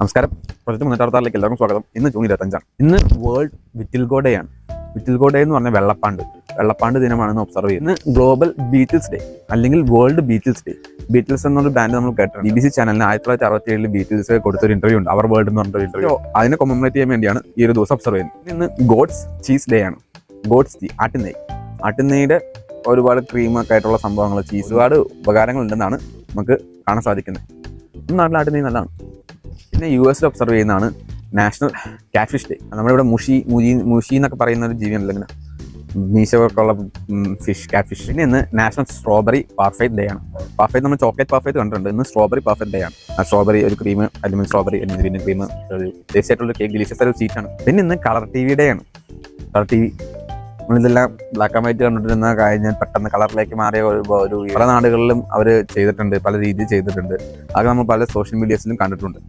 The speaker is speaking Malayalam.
നമസ്കാരം. പ്രൊജക്ട് 366 എല്ലാവർക്കും സ്വാഗതം. ഇന്ന് ജൂൺ 25. ഇന്ന് വേൾഡ് വിറ്റിൽഗോ ഡേ ആണ്. വിറ്റിൽഗോ ഡേ എന്ന് പറഞ്ഞാൽ വെള്ളപ്പാണ്ട് ദിനമാണെന്ന് ഒബ്സർവ് ചെയ്യുന്നത്. ഇന്ന് ഗ്ലോബൽ ബീറ്റിൽസ് ഡേ അല്ലെങ്കിൽ വേൾഡ് ബീറ്റിൽസ് ഡേ. ബീറ്റിൽസ് എന്നൊരു ബാൻഡ് നമ്മൾ കേട്ടിട്ടുണ്ട്. BBC ചാനലിന് 1967 ബീറ്റിൽസ് കൊടുത്തൊരു ഇന്റർവ്യൂ ഉണ്ട്, അവർ വേൾഡ് എന്ന് പറഞ്ഞൊരു ഇന്റർവ്യൂ. അതിനെ കൊമമറേറ്റ് ചെയ്യാൻ വേണ്ടിയാണ് ഈ ഒരു ദിവസം ഒബ്സർവ് ചെയ്യുന്നത്. ഇന്ന് ഗോഡ്സ് ചീസ് ഡേ ആണ്. ഗോഡ്സ് ചീ ആട്ടിൻനെയ്യുടെ ഒരുപാട് ക്രീമൊക്കെ ആയിട്ടുള്ള സംഭവങ്ങൾ, ചീസ്, ഒരുപാട് ഉപകാരങ്ങൾ ഉണ്ടെന്നാണ് നമുക്ക് കാണാൻ സാധിക്കുന്നത്. നാട്ടിൽ ആട്ടിൻനെയ്യ് നല്ലതാണ്. പിന്നെ US ഒബ്സർവ് ചെയ്യുന്നതാണ് നാഷണൽ കാറ്റ്ഫിഷ് ഡേ. നമ്മുടെ ഇവിടെ മുഷി എന്നൊക്കെ പറയുന്ന ഒരു ജീവിയാണല്ലോ, ഇങ്ങനെ മീശയൊക്കെ ഉള്ള ഫിഷ്, കാറ്റ്ഫിഷ്. പിന്നെ ഇന്ന് നാഷണൽ സ്ട്രോബെറി പാർഫൈറ്റ് ഡേ ആണ്. പാർഫൈറ്റ് നമ്മൾ ചോക്ലേറ്റ് പാർഫൈറ്റ് കണ്ടിട്ടുണ്ട്, ഇന്ന് സ്ട്രോബെറി പാർഫൈറ്റ് ഡേ ആണ്. സ്ട്രോബെറി ഒരു ക്രീം, അല്ലെങ്കിൽ സ്ട്രോബെറി പിന്നെ ക്രീം, ടേസ്റ്റ് ആയിട്ടുള്ള കേക്ക്, ഡിലീഷ്യസ് ആയിട്ട് സ്വീറ്റാണ്. പിന്നെ ഇന്ന് കളർ TV ഡേ ആണ്. കളർ TV നമ്മളിതെല്ലാം ബ്ലാക്ക് ആൻഡ് വൈറ്റ് കണ്ടിട്ടിരുന്ന കഴിഞ്ഞാൽ പെട്ടെന്ന് കളറിലേക്ക് മാറിയ ഒരു പല നാടുകളിലും അവർ ചെയ്തിട്ടുണ്ട്, പല രീതിയിൽ ചെയ്തിട്ടുണ്ട്. അത് നമ്മൾ പല സോഷ്യൽ മീഡിയസിലും കണ്ടിട്ടുണ്ട്.